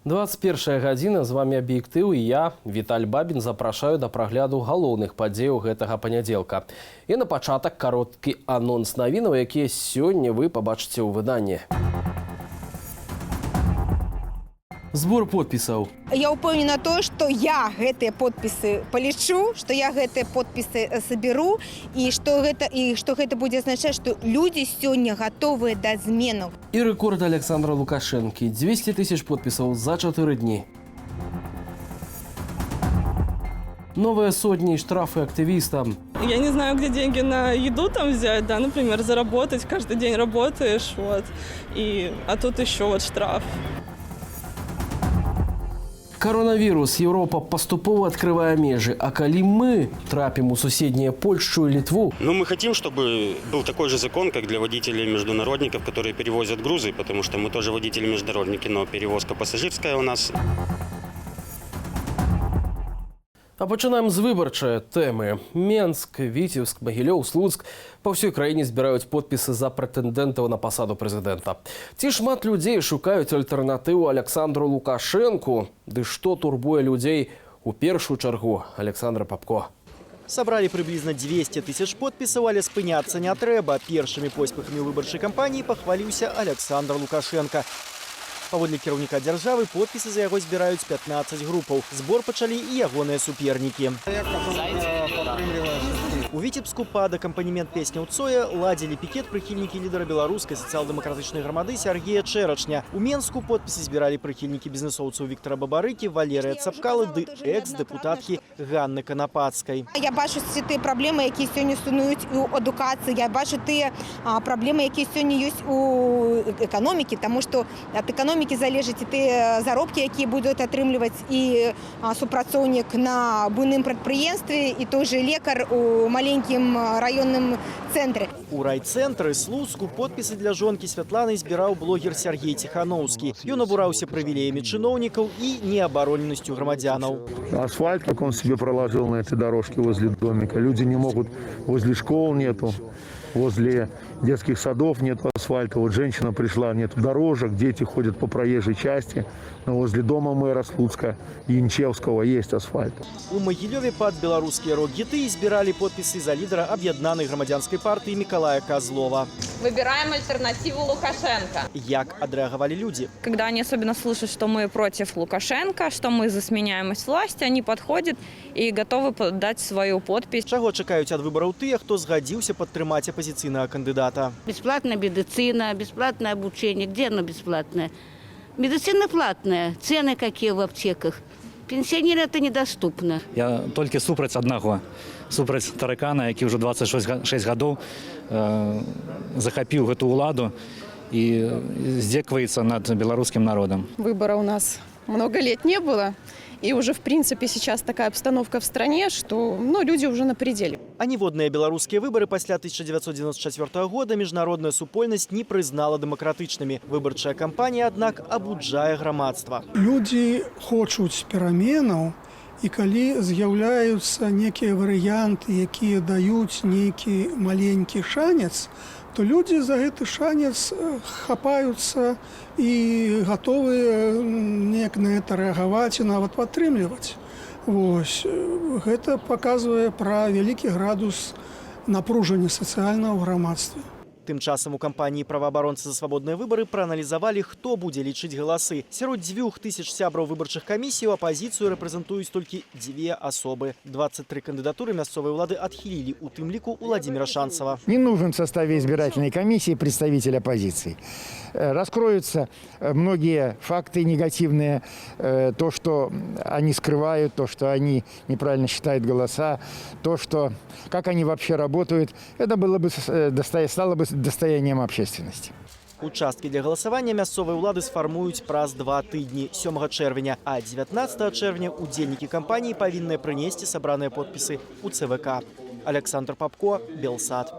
21 гадзіна, з вами аб'ектыў і я, Віталь Бабін, запрашаю да прагляду галоўных падзеяў гэтага панядзелка. І на пачатак кароткі анонс навінаў, якія сёння вы пабачыце ў выданні. Збор подпісаў. Я упэўнена то, што я гэтыя подпісы палічу, што я гэтыя подпісы саберу і што гэта будзе азначаць, што людзі сёння гатовыя да зменаў. І рэкорд Александра Лукашэнкі. 200 000 подпісаў за 4 дні. Новые сотни и штрафы активистам. Я не знаю, где деньги на еду там взять, да, например, заработать, каждый день работаешь, вот, а тут еще вот штраф. Коронавирус. Европа поступово открывая межи. А коли мы трапим у соседние Польшу и Литву? Мы хотим, чтобы был такой же закон, как для водителей-международников, которые перевозят грузы, потому что мы тоже водители-международники, но перевозка пассажирская у нас. А пачынаем з выбарчай тэмы. Менск, Віцебск, Магілёў, Слуцк па ўсёй краіне збіраюць подпісы за прэтэндэнтаў на пасаду прэзідэнта. Ці шмат людзей шукаюць альтэрнатыву Александру Лукашэнку? Ды што турбуе людзей у першую чаргу? Александр Папко. Собрали приблизно 200 000 подписаў, але спыняцца не трэба. Першымі поспехамі выбарчай кампаніі пахваліўся Александр Лукашенко. Паводле кіраўніка дзяржавы подпісы за яго збіраюць 15 групаў. Збор пачалі і ягоныя супернікі. У Віцебску пад акампанемент песняў Цоя ладзілі пікет прыхільнікі лідара беларускай сацыял-дэмакратычнай грамады Сергея Чэрачня. У Менску подпісы збіралі прыхільнікі бізнесоўцаў Віктара Бабарыкі, Валерыя Цапкалы ды экс-дэпутаткі Ганны Канапацкай. Я бачу тыя праблемы, якія сёння існуюць у адукацыі. Я бачу тыя праблемы, якія сёння ёсць у эканомікі, таму што ад эканомікі залежаць і тыя заробкі, якія будуць атрымліваць і супрацоўнік на буйным прадпрыемстве, і той же лекар у маленькім раённым цэнтры. У райцэнтры Слуцку подпісы для жонкі Святланы збіраў блогер Сергей Тихановский. Ён абураўся прывілеямі чыноўнікаў і неабароненасцю грамадзянаў. Асфальт, как он себе проложил на этой дорожке возле домика. Люди не могут, возле школ нету, возле детских садов нет асфальта. Вот женщина пришла, нет дорожек, дети ходят по проезжей части. Но возле дома мэра Слуцка Янчевского есть асфальт. У Магілёве пад беларускія рок-гіты збіралі подпісы за лідара аб'яднанай грамадзянскай партыі Миколая Козлова. Выбираем альтернативу Лукашенко. Як адрэагавалі людзі? Когда они особенно слышат, что мы против Лукашенко, что мы за сменяемость власти, они подходят и готовы дать свою подпись. Чаго чакаюць ад выбараў тыя, хто згадзіўся падтрымаць апозіцыйнага кандыдата? Бесплатная медицина, бесплатное обучение. Где оно бесплатное? Медицина платная. Цены какие в аптеках. Пенсионерам это недоступно. Я толькі супраць аднаго. Супраць таракана, які ўжо 26 гадоў захапіў гэту ўладу і здзекваецца над беларускім народам. Выбора у нас много лет не было. И уже, в принципе, сейчас такая обстановка в стране, что люди уже на пределе. А ніводныя беларускія выбары пасля 1994 года міжнародная супольнасць не прызнала дэмакратычнымі. Выбарчая кампанія, аднак, абуджае грамадства. Людзі хочуць пераменаў, і калі з'яўляюцца некія варыянты, якія даюць нейкі маленькі шанец, то людзі за гэты шанец хапаюцца і гатовыя неяк на гэта рэагаваць і нават падтрымліваць. Вось. Гэта паказвае пра вялікі градус напружання сацыяльнага ў грамадстве. Тым часам у кампаніі праваабаронцы за свабодныя выбары прааналізавалі, хто будзе лічыць галасы. Сярод 2000 сябраў выбарчых камісій апазіцыю рэпрэзентуюць толькі 2 асобы. 23 кандыдатуры мясцовай улады адхілілі, у тым ліку Владимира Шанцева. Не нужен в составе избирательной комиссии представитель оппозиции. Раскроются многие факты негативные, то, что они скрывают, то, что они неправильно считают голоса, то, что как они вообще работают, это стало бы достоянием общественности. Участкі для галасавання мясцовай улады сфармуюць праз 2 тыдні 7 чэрвеня, а 19 чэрвеня удзельнікі кампаніі павінны прынесці сабраныя подпісы у ЦВК. Александр Папко, Белсад.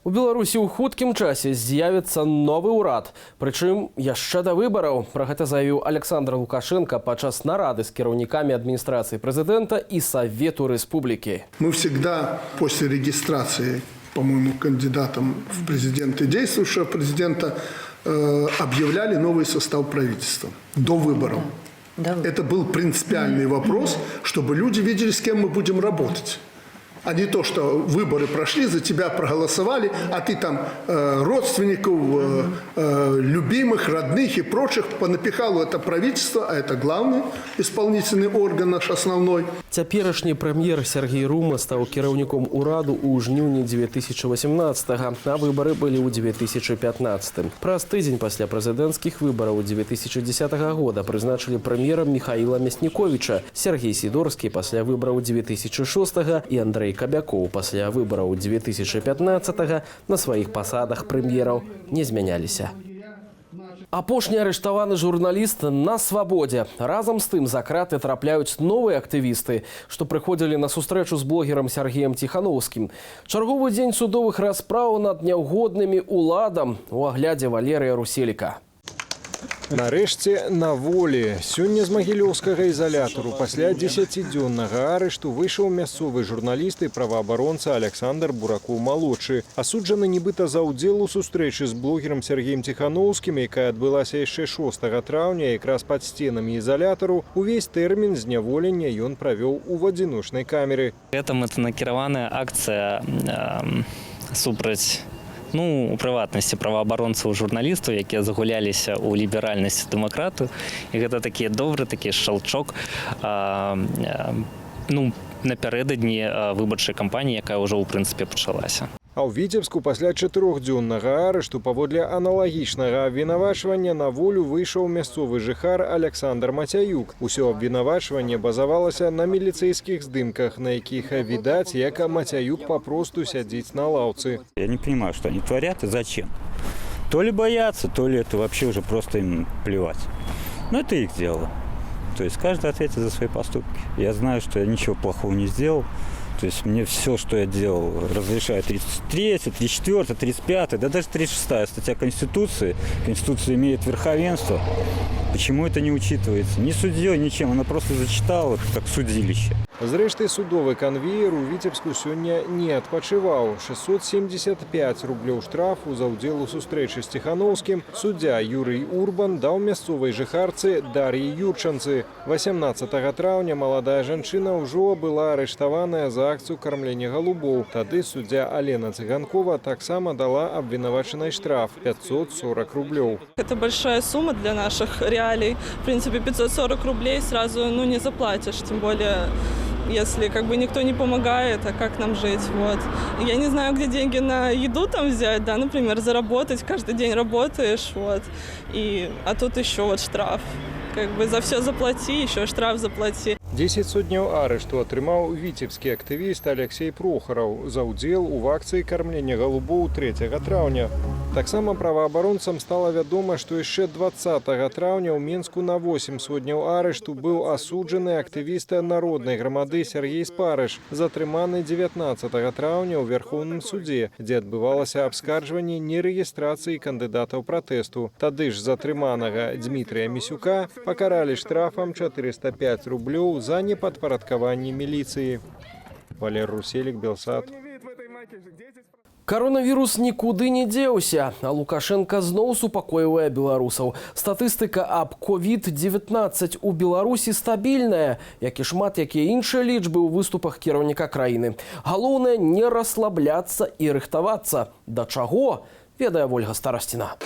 У Беларусі ў хуткім часе з'явіцца новы ўрад. Прычым яшчэ да выбараў. Пра гэта заявіў Александр Лукашенко падчас нарады з кіраўнікамі адміністрацыі прэзідэнта і Совету Республики. Мы всегда после регистрации, по-моему, кандидатом в президенты действующего президента объявляли новый состав правительства до выборов. Это был принципиальный вопрос, чтобы люди видели, с кем мы будем работать. А не то, что выборы прошли, за тебя проголосовали, а ты там родственников, любимых, родных и прочих понапихал в это правительство, а это главный исполнительный орган наш основной. Цяперашні прэм'ер Сергей Рума стаў кіраўніком ураду ў жніўні 2018-го, а выбары былі ў 2015. Праз тыдзень пасля прэзідэнцкіх выбараў 2010 года прызначылі прэм'ерам Михаила Мясніковіча, Сергей Сідорскі пасля выбараў 2006-го і Андрей Кабякоў пасля выбараў 2015-го на сваіх пасадах прэм'ераў не змяняліся. Апошні арыштаваны журналіст на свабодзе. Разам з тым за краты трапляюць новыя актывісты, што прыходзілі на сустрэчу з блогерам Сергеем Тихановскім. Чарговы дзень судовых распраў над няўгоднымі уладам у аглядзе Валерыя Руселіка. Нарэшце на волі. Сёння з магілёўскага ізалятару пасля 10-дзённага арышту выйшаў мясцовы журналіст і праваабаронца Александр Буракоў-малодшы. Асуджаны нібыта за ўдзел у сустрэчы з блогерам Сергеем Тихановскім, якая адбылася яшчэ 6 траўня, якраз пад стенамі ізалятару. Увесь тэрмін зняволення ён правёў у адзіночнай камеры. Гэта мэтанакіраваная акцыя супраць у прыватнасці праваабаронцаў журналістаў, якія загуляліся ў ліберальнасць дэмакратыю. І гэта такі добры такі шчалчок напярэдадні выбарчай кампаніі, якая ўжо ў прынцыпе пачалася. А ў Віцебску пасля 4-дзённага арышту паводле аналагічнага абвінавачвання на волю выйшаў мясцовы жыхар Александр Мацяюк. Усё абвінавачванне базавалася на міліцэйскіх здымках, на якіх відаць, як Мацяюк папросту сядзіць на лаўцы. Я не понимаю, что они творят и зачем. То ли боятся, то ли это вообще уже просто им плевать. Но это их дело. То есть каждый ответит за свои поступки. Я знаю, что я ничего плохого не сделал. То есть мне все, что я делал, разрешает 33, 34, 35, да даже 36 статья Конституции. Конституция имеет верховенство. Почему это не учитывается? Ни судьей, ничем. Она просто зачитала их как судилище. Зрэшты, судовы канвеер у Віцебску сёння не адпачываў. 675 рублёў штрафу за ўдзел у сустрэчы з Тихановскім суддзя Юрый Урбан даў мясцовай жыхарцы Дар'і Юрчанцы. 18 траўня маладая жанчына ўжо была арыштаваная за акцыю кармлення галубоў. Тады суддзя Алена Цыганкова таксама дала абвінавачанай штраф 540 рублёў. Это большая сумма для наших реалий. В принципе, 540 рублей сразу не заплатишь, тем более если никто не помогает, а как нам жить, вот. Я не знаю, где деньги на еду там взять, да, например, заработать, каждый день работаешь, вот, а тут еще штраф. За все заплати, еще штраф заплати. 10 сотняў арышту атрымаў віцебскі актывіст Алексей Прохараў за ўдзел у акцыі кармлення галубоў 3 траўня. Таксама праваабаронцам стала вядома, што яшчэ 20 траўня ў Менску на 8 сотняў арышту быў асуджаны актывіст народнай грамады Сергей Спарыш, затрыманы 19 траўня ў Верхоўным судзе, дзе адбывалася абскарджванне нерэгістрацыі кандыдатаў пратэсту. Тады ж затрыманага Дмітрия Місюка пакаралі штрафам 405 рублёў за непадпарадкаванне міліцыі. Валер Руселік, Белсат. Коронавірус нікуды не дзеўся, а Лукашенко зноў супакойвае беларусаў. Статыстыка аб COVID-19 у Беларусі стабільная, як і шмат якія іншыя лічбы ў выступах кіраўніка краіны. Галоўнае не расслабляцца і рыхтавацца. Да чаго? Ведае Вольга Старасціна.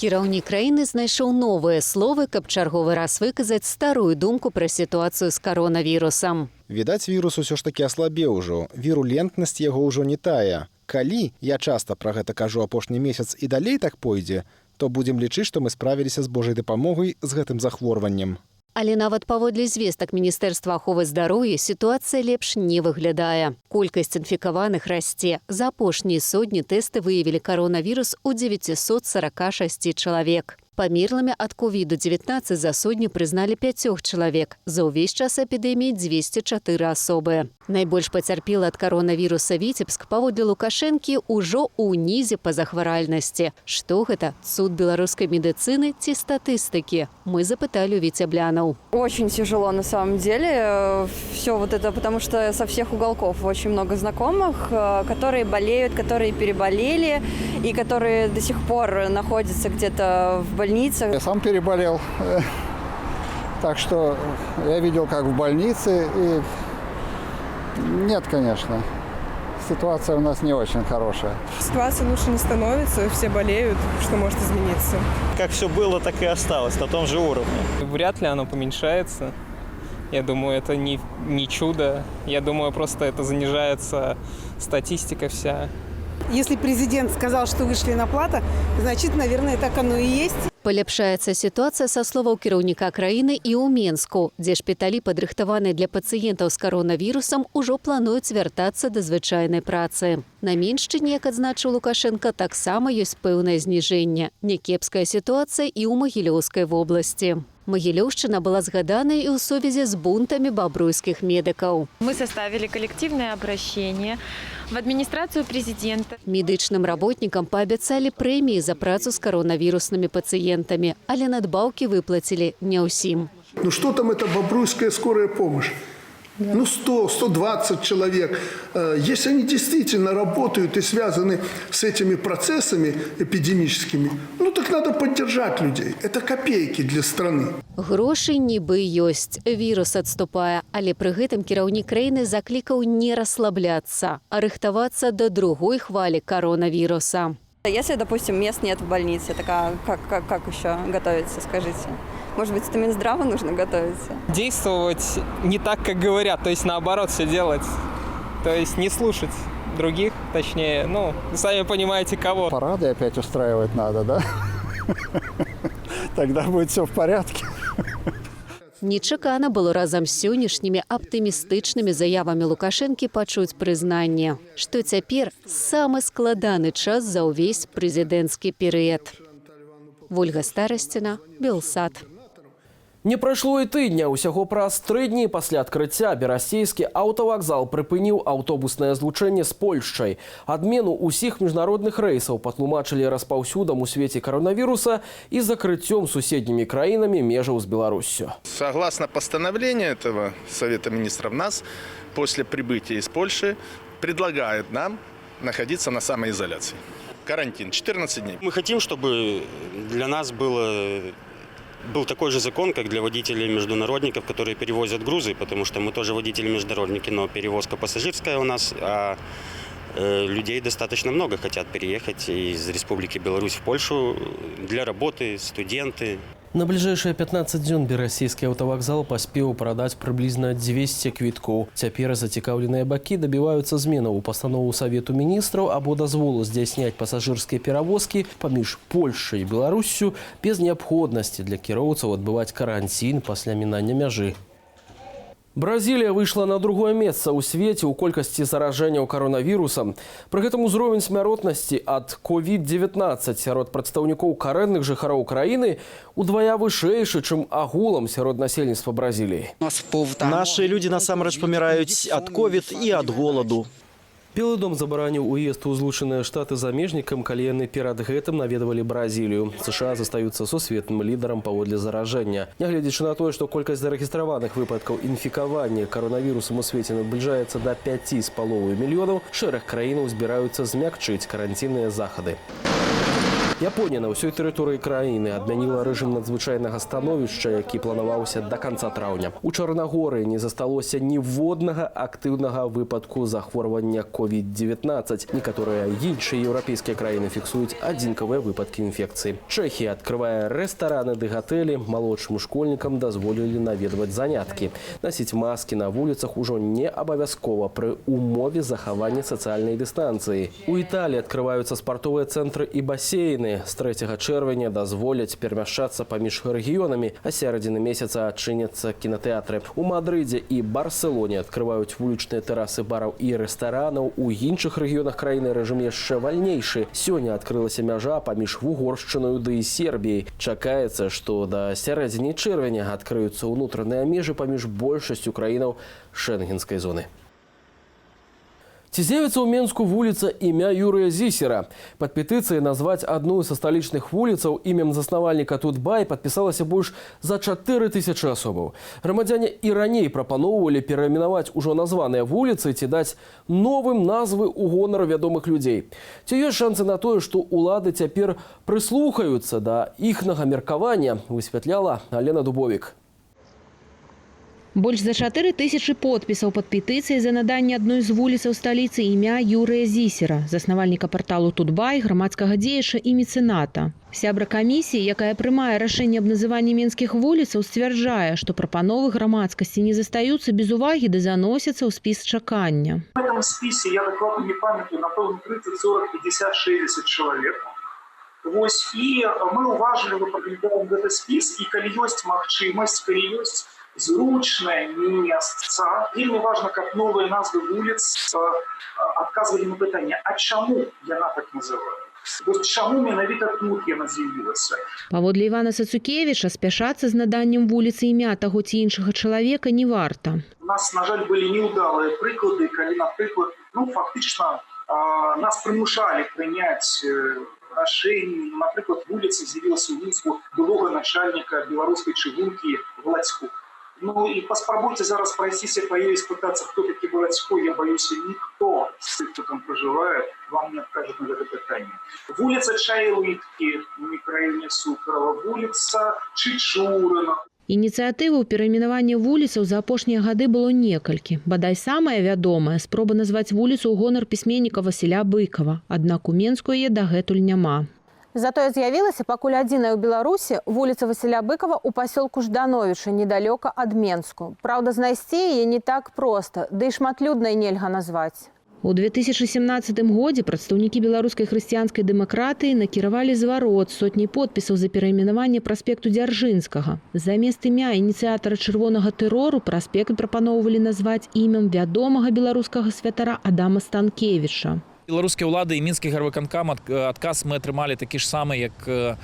Кіраўнік краіны знайшоў новыя словы, каб чарговы раз выказаць старую думку пра сітуацыю з каронавірусам. Відаць, вірус усё ж такі аслабеў ужо. Вірулентнасць яго ўжо не тая. Калі, я часта пра гэта кажу апошні месяц, і далей так пойдзе, то будзем лічыць, што мы справіліся з Божай дапамогай з гэтым захворваннем. Але нават паводле звестак Міністэрства аховы здароўя сітуацыя лепш не выглядае. Колькасць інфікаваных расце. За апошнія сотні тэсты выявілі каронавірус у 946 чалавек. Памерлымі ад COVID-19 за сотню прызналі 5 чалавек. За ўвесь час эпідэміі 204 асобы. Найбольш пацярпела ад каронавіруса Віцебск паводле Лукашэнкі ўжо ў нізе па захваральнасці. Што гэта? Цуд беларускай медыцыны ці статыстыкі? Мы запыталі у віцеблянаў. Очень тяжело на самом деле. Все вот это, потому что со всех уголков очень много знакомых, которые болеют, которые переболели и которые до сих пор находятся где-то в больнице. Я сам переболел, так что я видел, как в больнице, и нет, конечно, ситуация у нас не очень хорошая. Ситуация лучше не становится, все болеют, что может измениться. Как все было, так и осталось, на том же уровне. Вряд ли оно поменьшается. Я думаю, это не чудо. Я думаю, просто это занижается статистика вся. Если президент сказал, что вышли на плато, значит, наверное, так оно и есть. Паляпшаецца сітуацыя са словаў кіраўніка краіны і ў Менску, дзе шпіталі, падрыхтаваныя для пацыентаў з каронавірусам, ужо плануюць вяртацца да звычайнай працы. На Меншчыне, як адзначыў Лукашенка, таксама ёсць пэўнае зніжэнне. Някепская сітуацыя і ў Магілёўскай вобласці. Магілёўшчына была згадана і ў сувязі з бунтамі бабруйскіх медыкаў. Мы составили коллективное обращение в администрацию президента. Медычным работникам паабяцалі прэміі за працу з каронавіруснымі пацыентамі, але надбаўкі выплацілі не ўсім. Ну что там это бобруйская скорая помощь? Ну 100-120 человек. Если они действительно работают и связаны с этими процессами эпидемическими, ну так надо поддержать людей. Это копейки для страны. Грошы нібы ёсць. Вірус адступае, але пры гэтым кіраўнік краіны заклікаў не расслабляцца, а рыхтавацца да другой хвалі коронавируса. Если, допустим, мест нет в больнице, так как еще готовиться, скажите? Может быть, это Минздраву нужно готовиться? Действовать не так, как говорят, то есть наоборот все делать. То есть не слушать других, точнее, ну, сами понимаете, кого. Парады опять устраивать надо, да? Тогда будет все в порядке. Нечакана было разам з сённяшнімі аптымістычнымі заявамі Лукашэнкі пачуць прызнанне, што цяпер самы складаны час за ўвесь прэзідэнцкі перыяд. Вольга Старасціна, Белсат. Не прайшло і тыдня. Усяго праз 3 дні пасля адкрыцця берасцейскі аўтавакзал прыпыніў аўтобуснае злучэнне з Польшчай. Адмену ўсіх міжнародных рэйсаў патлумачылі распаўсюдам у свеце коронавируса і закрыццём суседнімі краінамі межаў з Беларуссю. Согласно постановлению этого Совета министров, нас после прибытия из Польши предлагают нам находиться на самоизоляции. Карантин 14 дней. Мы хотим, чтобы для нас был такой же закон, как для водителей-международников, которые перевозят грузы, потому что мы тоже водители-международники, но перевозка пассажирская у нас, а людей достаточно много хотят переехать из Республики Беларусь в Польшу для работы, студенты. На бліжэйшыя 15 дзён берасцейскі аўтавакзал паспеў прадаць прыблізна 200 квіткоў. Цяпер зацікаўленыя бакі дабіваюцца зменаў у пастанову Савету міністраў або дазволу здзяйсняць пасажырскія перавозкі паміж Польшай і Беларуссю без неабходнасці для кіроўцаў адбываць карантин пасля мінання мяжы. Бразілія выйшла на другое месца ў свеце ў колькасці заражэнняў коронавірусам. Пры гэтым узровень смяротнасці ад COVID-19 сярод прадстаўнікоў карэнных жыхароў краіны удвая вышэйшы, чым агулам сярод насельніцтва Бразіліі. Наши люди насамрэч паміраюць ад ковід і ад голаду. Белы дом забараніў уезд у Злучаныя Штаты замежнікам, калі яны перад гэтым наведвалі Бразілію. США застаюцца сусветным лідарам паводле заражэння. Нягледзячы на тое, што колькасць зарэгістраваных выпадкаў інфікавання коронавірусам у свеце набліжаецца да 5,5 мільёнаў, шэраг краінаў збіраюцца змякчыць карантинныя захады. Японія на ўсёй тэрыторыі краіны адмяніла рэжым надзвычайнага становішча, які планаваўся да канца траўня. У Чарнагорыі не засталося ніводнага актыўнага выпадку захворвання COVID-19. Некаторыя іншыя еўрапейскія краіны фіксуюць адзінкавыя выпадкі інфекцыі. Чэхія адкрывае рэстараны ды гатэлі, малодшым школьнікам дазволілі наведваць заняткі. Насіць маскі на вуліцах ужо не абавязкова пры умове захавання сацыяльнай дыстанцыі. У Італіі адкрываюцца спартовыя цэнтры і басейны. краіны з 3 чэрвеня дазволяць перамяшчацца паміж рэгіёнамі, а сярэдзіны месяца адчыняцца кінатэатры. У Мадрыдзе і Барселоне адкрываюць вулічныя тэрасы бараў і рэстаранаў. У іншых рэгіёнах краіны рэжым яшчэ вальнейшы. Сёння адкрылася мяжа паміж Угоршчынаю ды Сербіяй. Чакаецца, што да сярэдзіны чэрвеня адкрыюцца ўнутраныя межы паміж большасцю краінаў шэнгенскай зоны. Ці з'явіцца ў Менску вуліца імя Юрыя Зісера? Пад петыцыяй назваць адну са сталічных вуліцаў імем заснавальніка Тутбай падпісалася больш за 4000 асобаў. Грамадзяне і раней прапаноўвалі перайменаваць ужо названыя вуліцы ці даць новым назвы ў гонар вядомых людзей. Ці ёсць шансы на тое, што ўлады цяпер прыслухаюцца да іхнага меркавання, высвятляла Алена Дубовік. Больш за 4000 подпісаў пад петыцыяй за наданне адной з вуліцаў сталіцы імя Юрыя Зісера, заснавальніка парталу Тутбай, грамадскага дзеяча і мецэната. Сябра камісіі, якая прымае рашэнне аб называнні менскіх вуліцаў, сцвярджае, што прапановы грамадскасці не застаюцца без увагі ды заносяцца ў спіс чакання. В этом списе, я докладно не памятаю, напэўна, 30, 40, 50, 60 чалавек. Вось, і мы уважліва праглядаем гэты спіс, і калі ёсць магчымасць, калі ёсць зручное месца. Вельмі важна, каб новыя назвы вуліц адказвалі на пытанне, а чаму яна так называе? Вось чаму менавіта тут яна з'явілася? Паводле Івана Сацукевіча, спяшацца з наданнем вуліцы імя таго ці іншага чалавека не варта. У нас, на жаль, былі неўдалыя прыклады, калі, напрыклад, фактычна нас прымушалі прыняць рашэнне. Напрыклад, вуліца з'явілася ў Мінску былога начальніка беларускай чыгункі Владзьку. И паспрабуйте зараз прайсціся па ёй і спытацца, хто такі Владзько. Я боюся, ніхто з тых, хто там пражывае, вам не адкажа на гэта пытанне. Вуліца Чайлыткі у мікрараёне Сукарова, вуліца Чычурына. Ініцыятываў перайменавання вуліцаў за апошнія гады было некалькі. Бадай самая вядомая – спроба назваць вуліцу ў гонар пісьменніка Васіля Быкова. Аднак у Менску яе дагэтуль няма. Затое з'явілася пакуль адзіная ў Беларусі вуліца Васіля Быкова ў пасёлку Ждановіча, недалёка ад Менску. Праўда, знайсці яе не так проста, ды і шматлюднай нельга назваць. У 2017 годзе прадстаўнікі беларускай хрысціянскай дэмакратыі накіравалі зварот сотняй подпісаў за перайменаванне праспекту Дзяржынскага. Замест імя ініцыятара чырвонага тэрору праспект прапаноўвалі назваць імем вядомага беларускага святара Адама Станкевіча. Беларускія ўлады і мінскі гарвыканкам адказ мы атрымалі такі ж самы, як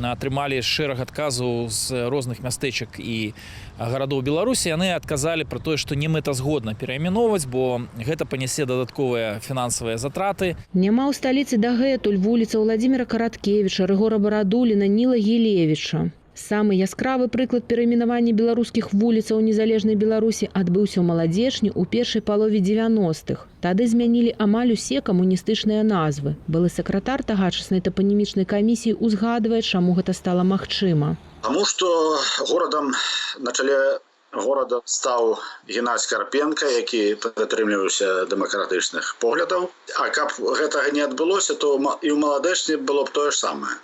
атрымалі шэраг адказаў з розных мястэчак і гарадоў Беларусі. Яны адказалі пра тое, што не мэтазгодна перайменоўваць, бо гэта панясе дадатковыя фінансавыя затраты. Няма ў сталіцы дагэтуль вуліца Владзіміра Караткевіча, Рыгора Барадуліна, Ніла Гілевіча. Самы яскравы прыклад перайменавання беларускіх вуліцаў у незалежнай Беларусі адбыўся ў Маладзечні ў першай палове 90-х. Тады змянілі амаль усе камуністычныя назвы. Былы сакратар тагачаснай тапанімічнай камісіі узгадвае, чаму гэта стала магчыма. Таму што горадам на чале горада стаў Геннадзь Карпенка, які прытрымліваўся дэмакратычных поглядаў. А каб гэтага не адбылося, то і ў Маладзечні было б тое ж самае.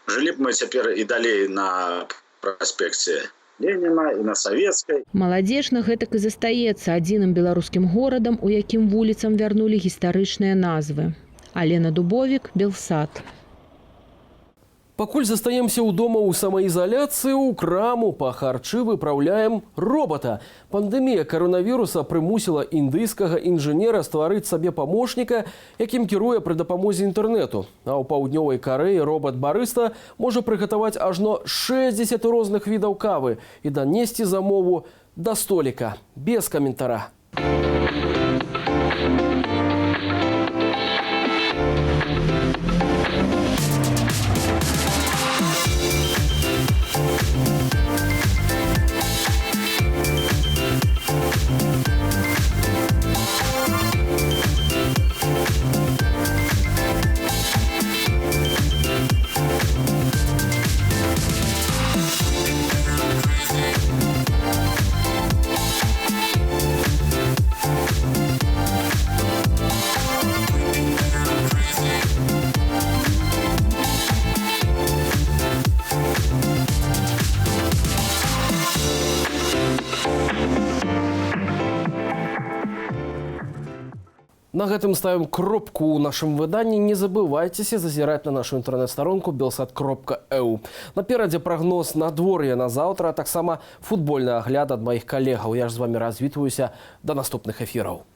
Жылі б мы цяпер і далей на праспекце Леніна і на Савецкай. Маладзечна гэтак і застаецца адзіным беларускім горадам, у якім вуліцам вярнулі гістарычныя назвы. Алена Дубовік, Белсад. Пакуль застаемся ў дома ў самаізаляцыі, у краму па харчы выпраўляем робота. Пандэмія каронавіруса прымусіла індыйскага інжынера стварыць сабе памочніка, якім кіруе пры дапамозе інтэрнэту. А ў паўднёвай Карэі робат-барыста можа прыгатаваць ажно 60 розных відаў кавы і данесці замову да століка. Без каментара. На гэтым ставим кропку ў нашым выданні. Не забывайцеся зазіраць на нашу інтэрнэт-старонку belsat.eu. Наперадзе прагноз надвор'я на заўтра, а таксама футбольны агляд ад маіх калегаў. Я ж з вами развітваюся. До наступных эфіраў.